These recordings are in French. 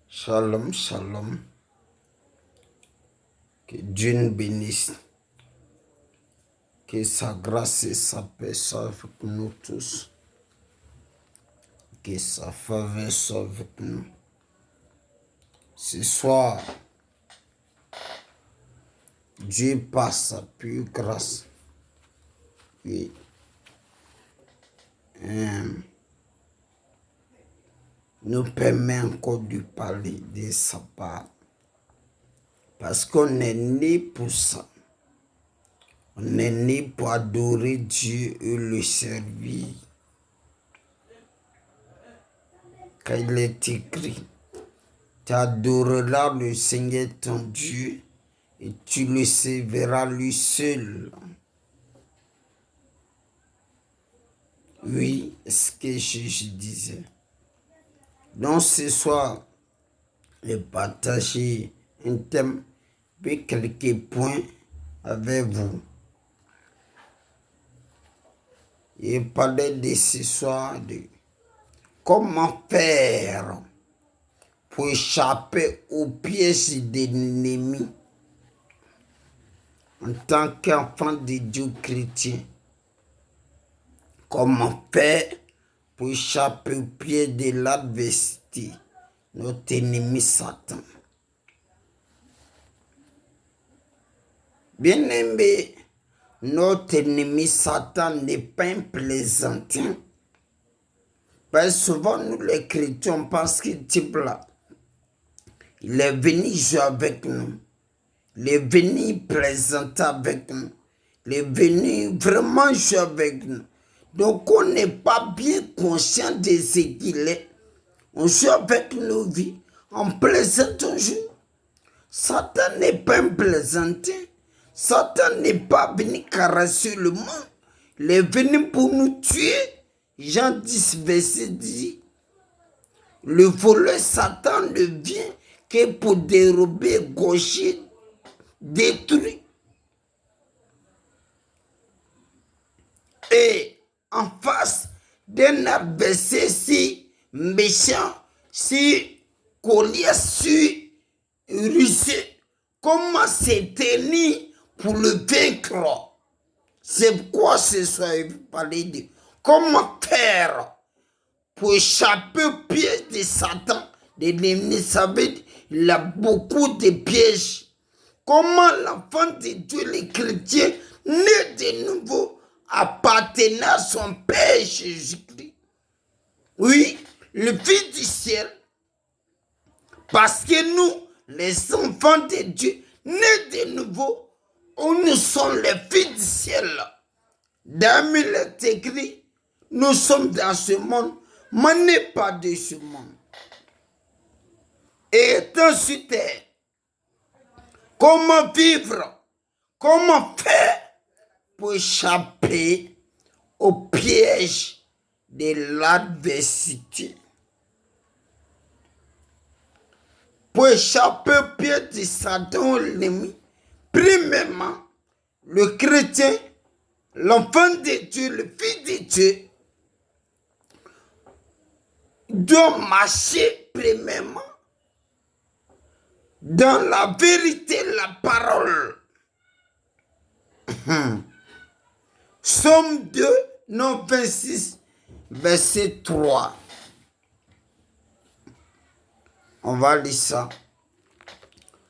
Shalom, shalom. Que Dieu nous bénisse. Que sa grâce et sa paix soient avec nous tous. Que sa faveur soit avec nous. Ce soir, Dieu par sa pure grâce et nous permet encore de parler de sa part. Parce qu'on est né pour ça. On est né pour adorer Dieu et le servir. Quand il est écrit, tu adoreras le Seigneur ton Dieu et tu le serviras lui seul. Oui, ce que je disais. Donc ce soir, je partage un thème et quelques points avec vous. Je parlais de ce soir de comment faire pour échapper aux pièges de l'ennemi en tant qu'enfant de Dieu chrétien. Comment faire pour échapper aux pièges de l'adversité, notre ennemi Satan. Bien-aimé, notre ennemi Satan n'est pas un plaisantin. Parce que souvent, nous les chrétiens, on pense que type là, il est venu jouer avec nous. Il est venu plaisanter avec nous. Il est venu vraiment jouer avec nous. Donc, on n'est pas bien conscient de ce qu'il est. On joue avec nos vies. On plaisante un jour. Satan n'est pas un plaisantin. Satan n'est pas venu caresser le monde. Il est venu pour nous tuer. Jean 10, verset 10. Le voleur Satan ne vient que pour dérober, gaucher, détruire. Et en face d'un adversaire si méchant, si collier, si rusé, comment se tenir pour le vaincre? C'est quoi ce soir je veux parler de comment faire pour échapper aux pièges de Satan, de l'ennemi. Ça veut dire il a beaucoup de pièges. Comment l'enfant de Dieu, les chrétiens, né de nouveau, appartenant à son Père Jésus-Christ. Oui, le Fils du ciel. Parce que nous, les enfants de Dieu, nés de nouveau, nous sommes les fils du ciel. Dans il est écrit, nous sommes dans ce monde, mais n'est pas de ce monde. Et étant sur terre, comment vivre, comment faire pour échapper au piège de l'adversité? Pour échapper au piège de Satan, l'ennemi, premièrement, le chrétien, l'enfant de Dieu, le fils de Dieu, doit marcher premièrement dans la vérité, la parole. Somme 2, non 26, verset 3. On va lire ça.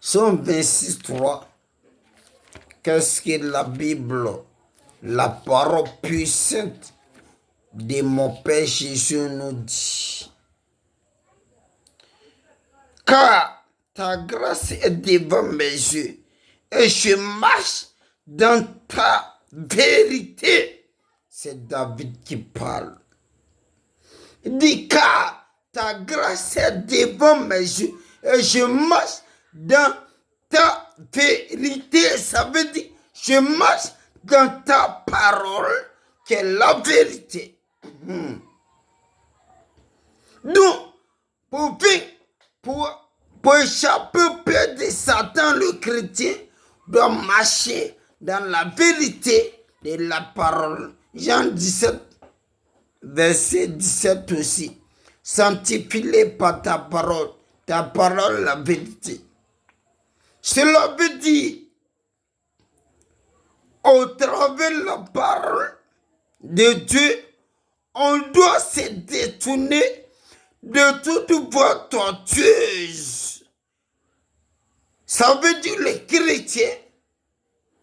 Somme 26, 3. Qu'est-ce que la Bible, la parole puissante de mon Père Jésus nous dit? Car ta grâce est devant mes yeux et je marche dans ta vérité. C'est David qui parle. Il dit car ta grâce est devant mes yeux et je marche dans ta vérité. Ça veut dire je marche dans ta parole qui est la vérité. Donc, pour échapper au piège de Satan, le chrétien doit marcher dans la vérité de la parole. Jean 17, verset 17 aussi. Sanctifie-les par ta parole. ta parole, la vérité. Cela veut dire, au travers de la parole de Dieu, on doit se détourner de toute voie tortueuse. Ça veut dire les chrétiens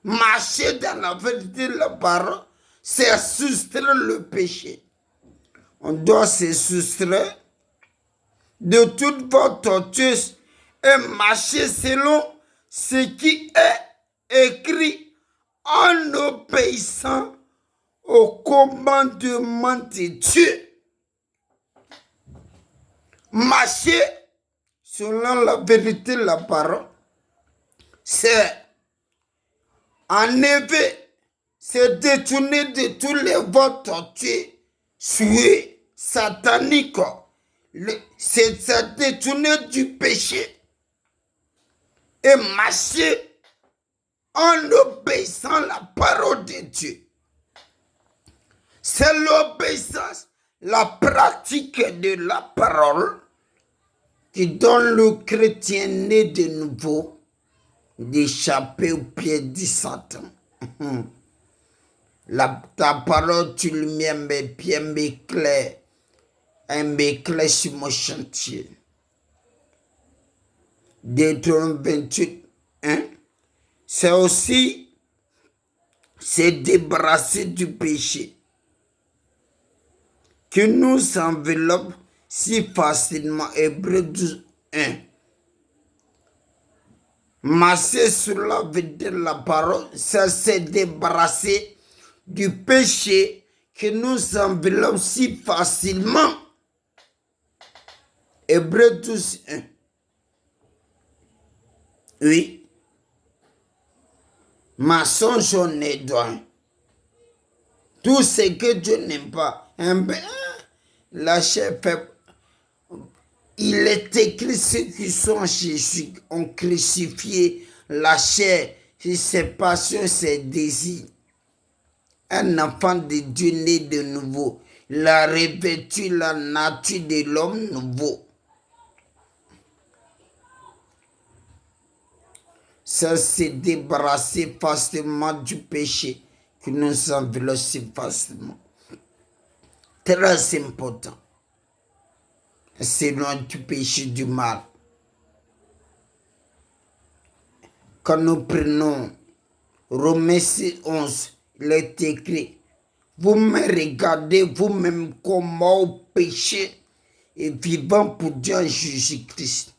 marcher dans la vérité de la parole, c'est soustraire le péché. On doit se soustraire de toute voie tortueuse et marcher selon ce qui est écrit en obéissant au commandement de Dieu. Marcher selon la vérité de la parole, c'est en effet se détourner de tous les voies tortueuses, souhaits sataniques, c'est se détourner du péché et marcher en obéissant la parole de Dieu. C'est l'obéissance, la pratique de la parole qui donne le chrétien né de nouveau d'échapper au pied du Satan. Ta parole, tu lumière mes pieds, m'éclaire sur mon chantier. Deutéronome 28, c'est aussi se débarrasser du péché qui nous enveloppe si facilement. Hébreux 12, 1. Marcher sur la vérité de la parole, c'est se débarrasser du péché qui nous enveloppe si facilement. Hébreux 12, 1. Oui. Mensonge au nez droit. Tout ce que Dieu n'aime pas. La chair fait. Il est écrit, ceux qui sont en Jésus ont crucifié la chair, ses passions, ses désirs. Un enfant de Dieu né de nouveau, il a revêtu la nature de l'homme nouveau. Ça, c'est débarrasser facilement du péché qui nous enveloppe si facilement. Très important. C'est loin du péché du mal. Quand nous prenons Romains 11, il est écrit, vous me regardez vous-même comme mort au péché et vivant pour Dieu en Jésus-Christ.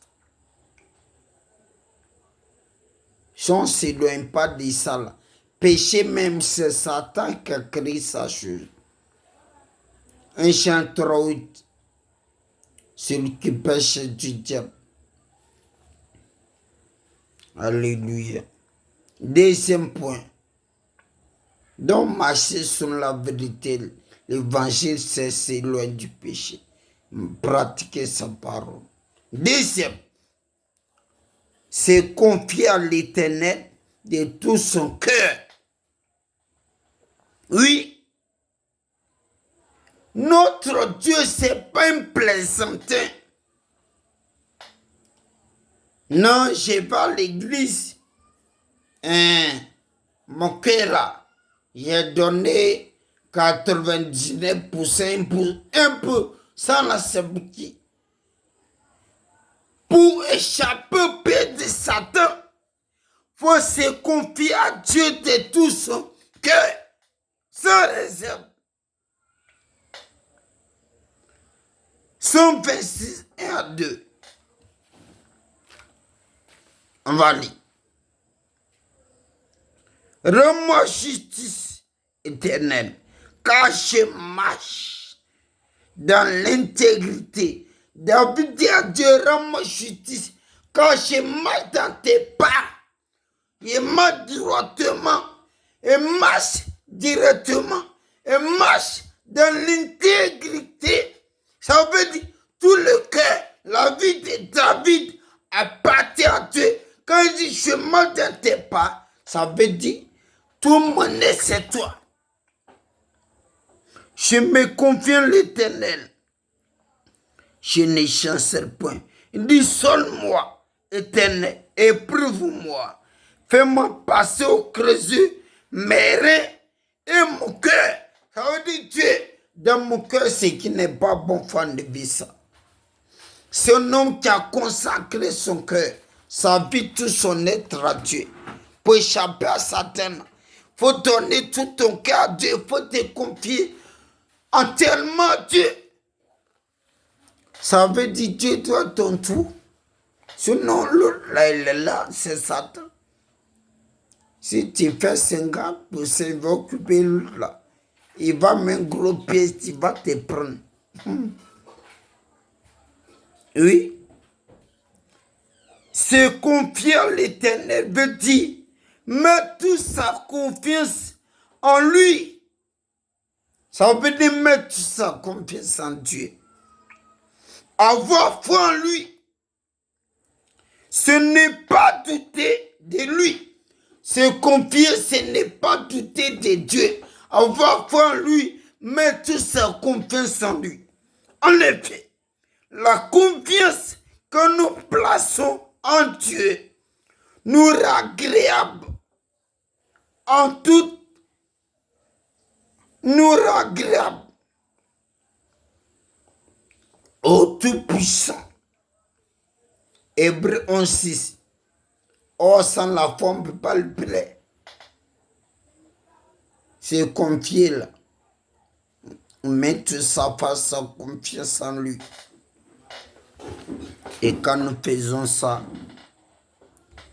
Si on ne s'éloigne pas de ça, là. Péché même, c'est Satan qui a créé sa chose. 1 Jean 3, 8. Celui qui pêche du diable. Alléluia. Deuxième point. Donc, marcher sur la vérité. L'évangile, c'est s'éloigner du péché. Pratiquer sa parole. Deuxième. C'est confier à l'Éternel de tout son cœur. Oui. Notre Dieu, ce n'est pas un plaisantin. Non, je vais à l'église. Mon cœur là, j'ai donné 99%, un peu, sans la sabouti. Pour échapper au pied de Satan, il faut se confier à Dieu de tout son cœur, sans réserve. Psaume 26, 1 à 2. On va lire. Rends-moi justice éternelle, car je marche dans l'intégrité. David dit à Dieu, rends-moi justice, car je marche dans tes pas. Je marche droitement, et marche directement, et marche dans l'intégrité. Ça veut dire tout le cœur, la vie de David appartient à Dieu. Quand il dit je marche dans tes pas, ça veut dire tout mon nez c'est toi. Je me confie en l'Éternel. Je ne chancelle point. Il dit, sonne-moi, Éternel, éprouve-moi. Fais-moi passer au creuset mes reins et mon cœur. Ça veut dire, Dieu, dans mon cœur, ce qui n'est pas bon, fan de vie, ça. C'est un homme qui a consacré son cœur, sa vie, tout son être à Dieu. Pour échapper à Satan, il faut donner tout ton cœur à Dieu. Il faut te confier entièrement à Dieu. Ça veut dire Dieu doit ton tout. Sinon, l'autre, là, il est là, c'est Satan. Si tu fais 50%, il va occuper l'autre là. Il va mettre un gros pièce, il va te prendre. Oui. Se confier à l'Éternel veut dire mettre toute sa confiance en lui. Ça veut dire mettre toute sa confiance en Dieu. Avoir foi en lui. Ce n'est pas douter de lui. Se confier, ce n'est pas douter de Dieu. Avoir foi en lui, mettre toute sa confiance en lui. En effet, la confiance que nous plaçons en Dieu nous rend agréable en tout, nous rend agréable au Tout-Puissant. Hébreux 11:6. Or, sans la foi, on ne peut pas le plaire. C'est confier là. Mettre sa confiance en lui. Et quand nous faisons ça,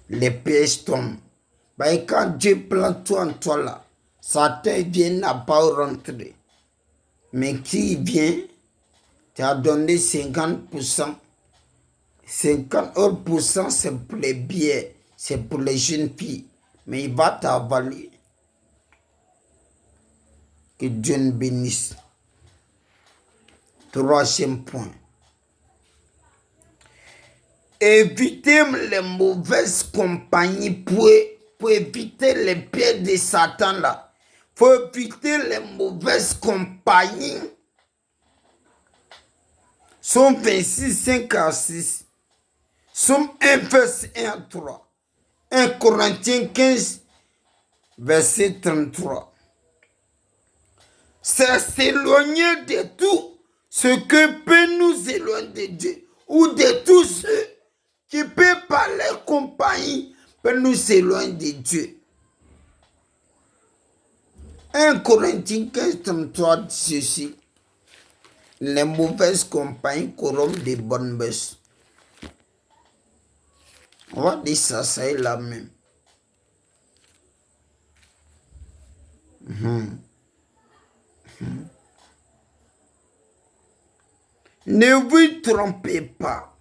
les pièges tombent. Et quand Dieu plante tout en toi là, Satan vient n'a pas rentré. Mais qui vient, tu as donné 50%. 50% c'est pour les billets, c'est pour les jeunes filles. Mais il va t'avaler. Que Dieu nous bénisse. Troisième point. Évitez les mauvaises compagnies pour éviter les pièges de Satan là. Il faut éviter les mauvaises compagnies. Somme 26, 5 à 6. Somme 1, verset 1 à 3. 1 Corinthiens 15, verset 33. C'est s'éloigner de tout ce que peut nous éloigner de Dieu. Ou de tous ceux qui peuvent par leur compagnie peut nous éloigner de Dieu. 1 Corinthiens 15, 33 dit ceci. Les mauvaises compagnies corrompent des bonnes mœurs. On va dire ça, ça est la même. Ne vous trompez pas.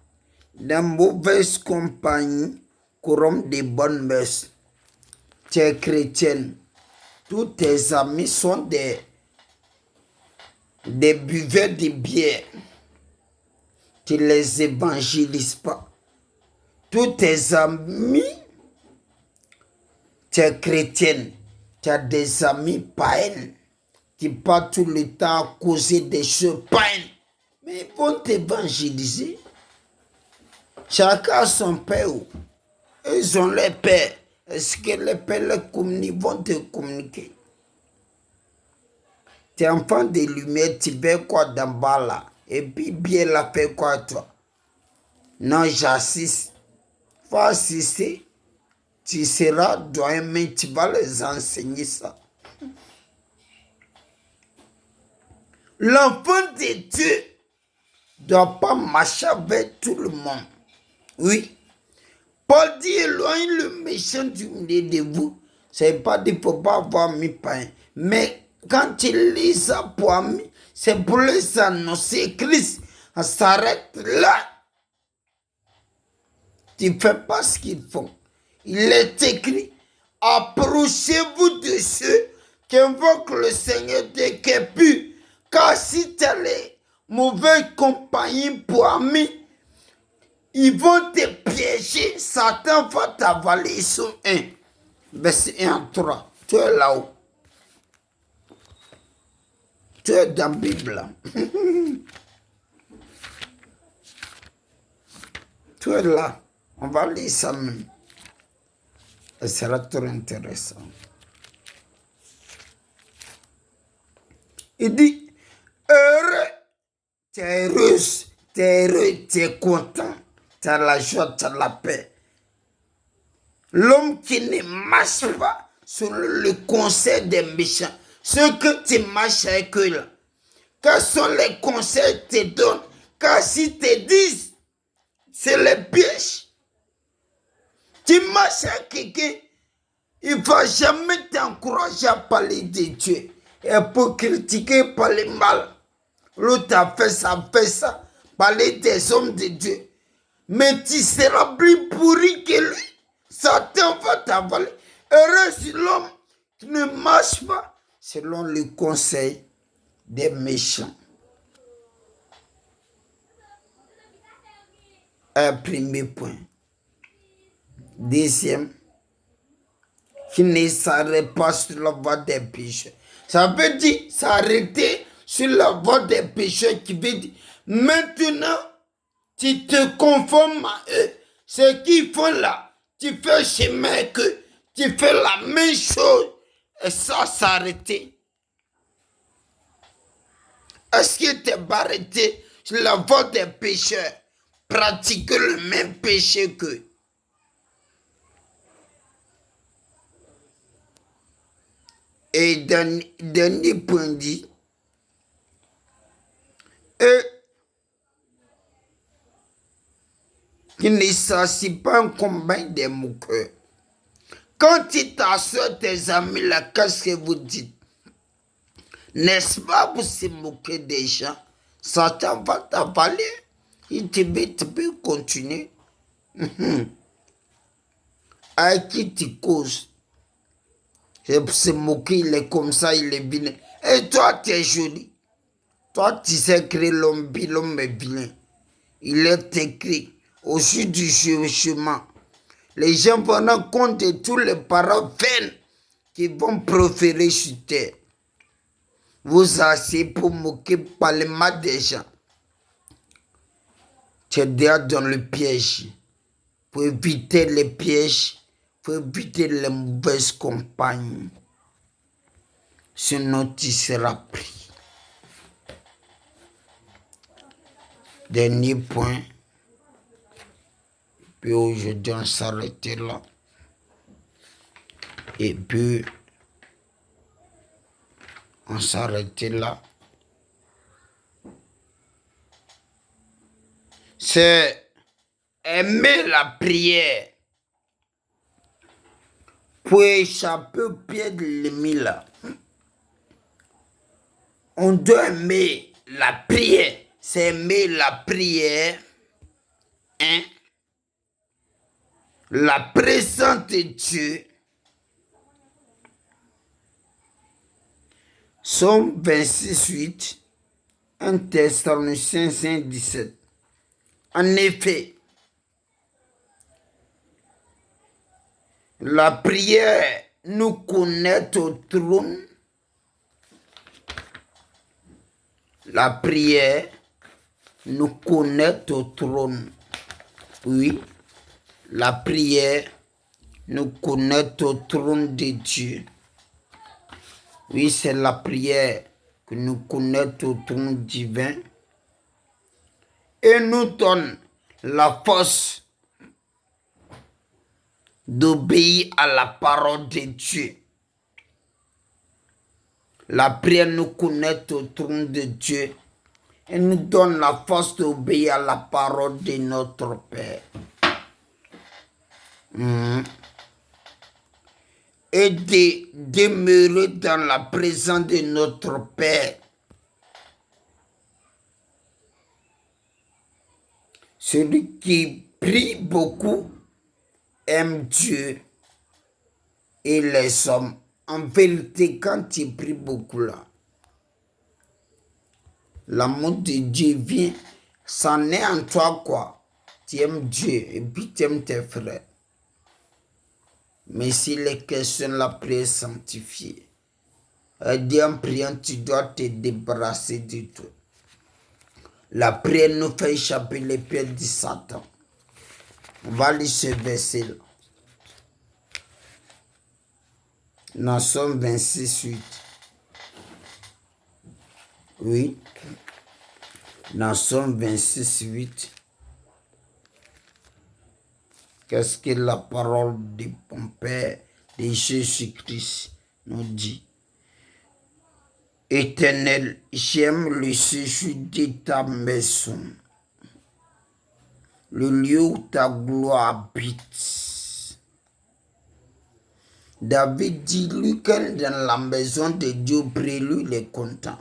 La mauvaise compagnie corrompt des bonnes mœurs. Tu es chrétienne. Tous tes amis sont des buveurs de bière. Tu ne les évangélises pas. Tous tes amis, tu es chrétienne. Tu as des amis païens. Tu pas tout le temps à causer des choses païennes. Mais ils vont t'évangéliser. Chacun a son père. Ils ont leur père. Est-ce que les pères vont te communiquer? Tu es enfant de lumière, tu veux quoi d'en bas là? Et puis bien la fait quoi toi? Non, j'assiste. Faut assister. Tu seras doyen, mais tu vas les enseigner ça. L'enfant de Dieu ne doit pas marcher avec tout le monde. Oui. Paul dit, éloigne le méchant du milieu de vous. Ça ne veut pas dire qu'il ne faut pas avoir mis pain. Mais quand tu lis ça pour amis, c'est pour les annoncer. Christ s'arrête là. Tu ne fais pas ce qu'ils font. Il est écrit, approchez-vous de ceux qui invoquent le Seigneur dès qu'il pur. Car si tu as les mauvaises compagnies pour amis, ils vont te piéger. Satan va t'avaler. Ils sont 1. Verset 1 à 3. Tu es là-haut. Tu es dans la Bible. Tu es là. On va lire ça même. Et ça sera trop intéressant. Il dit, heureux, tu es heureuse, tu es heureux, tu es content, tu as la joie, tu as la paix. L'homme qui ne marche pas selon le conseil des méchants. Ce que tu marches avec eux là. Quels sont les conseils que tu donnes? Car si te disent, c'est les pièges. Tu marches avec quelqu'un, il ne va jamais t'encourager à parler de Dieu. Et pour critiquer, parler mal. L'autre a fait ça, parler des hommes de Dieu. Mais tu seras plus pourri que lui. Satan va t'avaler. Heureux si l'homme qui ne marche pas selon le conseil des méchants. Un premier point. Deuxième, qui ne s'arrête pas sur la voie des pécheurs. Ça veut dire s'arrêter sur la voie des pécheurs qui veut dire maintenant tu te conformes à eux. Ce qu'ils font là, tu fais chemin que tu fais la même chose et ça s'arrêter. Est-ce que tu es arrêté sur la voie des pécheurs, pratiquer le même péché qu'eux? Et dernier point dit, qu'il ne s'agit pas un combat des moqueurs. Quand tu t'assois tes amis là, qu'est-ce que vous dites? N'est-ce pas vous se moquer des gens? Satan va t'avaler. Il te peut continuer. Avec qui tu causes? C'est se moquer, il est comme ça, il est vilain. Et toi, tu es joli. Toi, tu sais que l'homme est vilain. Il est écrit au-dessus du chemin. Les gens vont rendre compte de tous les paroles vaines qu'ils vont proférer sur terre. Vous asseyez pour moquer par les mal des gens. Tu es déjà dans le piège. Pour éviter les pièges, pour éviter les mauvaises compagnies. Sinon, tu seras pris. Dernier point. Puis aujourd'hui, on s'arrête là. Et puis, on s'arrête là. C'est aimer la prière pour échapper au pied de l'ennemi là. On doit aimer la prière. C'est aimer la prière. Hein? La présence de Dieu. Somme 26:8, 1 Thessaloniciens 5:17. En effet, la prière nous connecte au trône. La prière nous connecte au trône. Oui, la prière nous connecte au trône de Dieu. Oui, c'est la prière que nous connecte au trône divin et nous donne la force d'obéir à la parole de Dieu. La prière nous connecte au trône de Dieu et nous donne la force d'obéir à la parole de notre Père. Et de demeurer dans la présence de notre Père. Celui qui prie beaucoup aime Dieu et les hommes. En vérité, quand tu pries beaucoup là, l'amour de Dieu vient, ça naît en toi quoi. Tu aimes Dieu et puis tu aimes tes frères. Mais s'il est question de la prière sanctifiée, en priant, tu dois te débarrasser de tout. La prière nous fait échapper les pieds de Satan. On va lire ce verset-là. Dans Somme 26, 8. Oui. Dans Somme 26, 8. Qu'est-ce que la parole de mon Père, de Jésus-Christ, nous dit? Éternel, j'aime le séjour de ta maison, le lieu où ta gloire habite. David dit, lui, quand dans la maison de Dieu, près lui, il est content.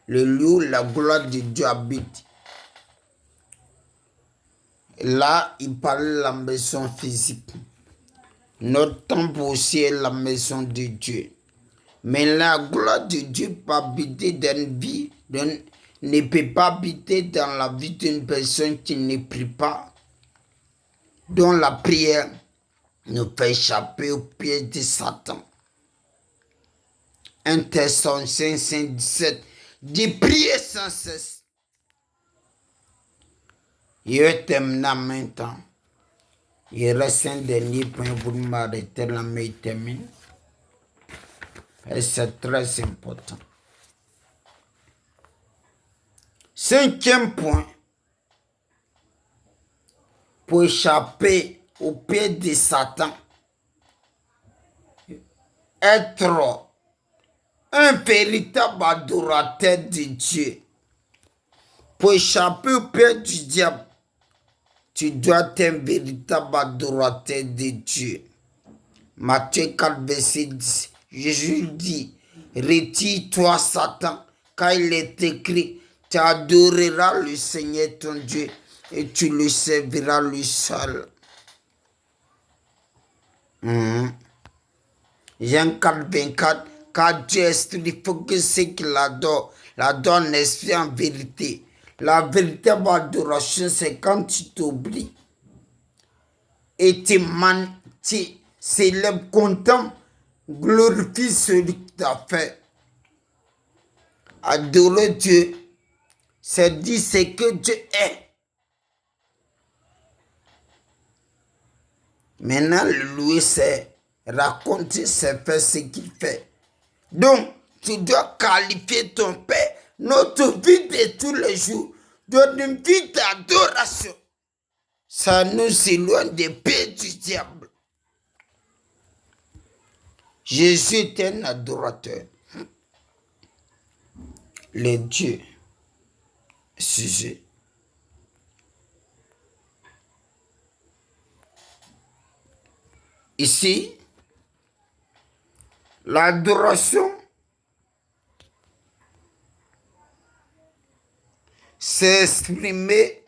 Le lieu où la gloire de Dieu habite. Là, il parle de la maison physique. Notre temple aussi est la maison de Dieu. Mais la gloire de Dieu peut habiter dans une vie, ne peut pas habiter dans la vie d'une personne qui ne prie pas, dont la prière nous fait échapper au pied de Satan. 1 Thessaloniciens 5:17 dit prier sans cesse. Je t'aime en même temps. Il reste un dernier point pour m'arrêter là, mais il termine. Et c'est très important. 5e point. Pour échapper au pied de Satan. Être un véritable adorateur de Dieu. Pour échapper au pied du diable, tu dois être un véritable adorateur de Dieu. Matthieu 4, verset 10. Jésus dit, retire-toi Satan, car il est écrit, tu adoreras le Seigneur ton Dieu et tu le serviras lui seul. Jean 4, 24, car Dieu est esprit, il faut que ceux qui l'adorent en esprit en vérité. La véritable adoration, c'est quand tu t'oublies et tu célèbres content, glorifie celui qui t'a fait. Adorer Dieu, c'est dire ce que Dieu est. Maintenant, le louer, c'est raconter ses faits, ce qu'il fait. Donc, tu dois qualifier ton Père, notre vie de tous les jours, d'une vie d'adoration. Ça nous éloigne des pieds du diable. Jésus est un adorateur. Le Dieu, sujet. Ici, l'adoration, c'est exprimer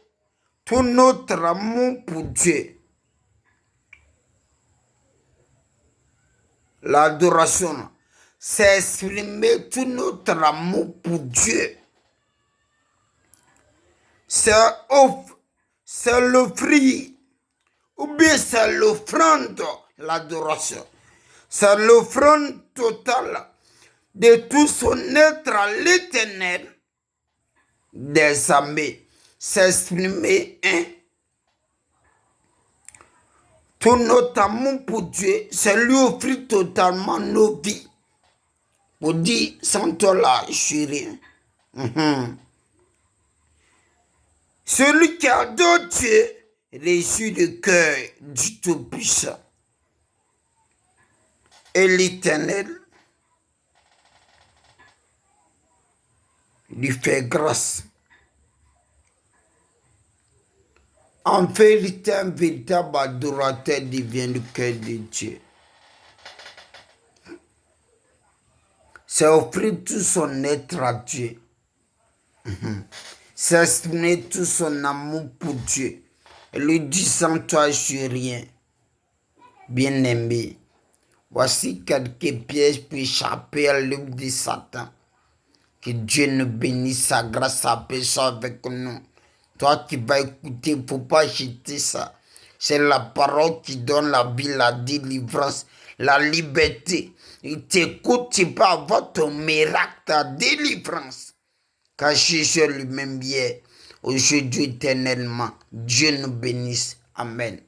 tout notre amour pour Dieu. L'adoration, c'est exprimer tout notre amour pour Dieu. C'est l'offrir, ou bien c'est l'offrande, l'adoration. C'est l'offrande totale de tout son être à l'Éternel des armées. S'exprimer tout notre amour pour Dieu, c'est lui offrir totalement nos vies. Pour dire, sans toi là, je suis rien. Celui qui adore Dieu réussit le cœur du Tout-Puissant. Et l'Éternel lui fait grâce. En vérité, un véritable adorateur devient le cœur de Dieu. C'est offrir tout son être à Dieu. C'est exprimer tout son amour pour Dieu. Et lui dit, sans toi, je suis rien. Bien-aimé, voici quelques pièges pour échapper à l'œuvre de Satan. Que Dieu nous bénisse, sa grâce, sa paix soit avec nous. Toi qui vas écouter, il ne faut pas jeter ça. C'est la parole qui donne la vie, la délivrance, la liberté. Il t'écoute, tu peux avoir ton miracle, ta délivrance. Car Jésus lui-même hier, aujourd'hui éternellement. Dieu nous bénisse. Amen.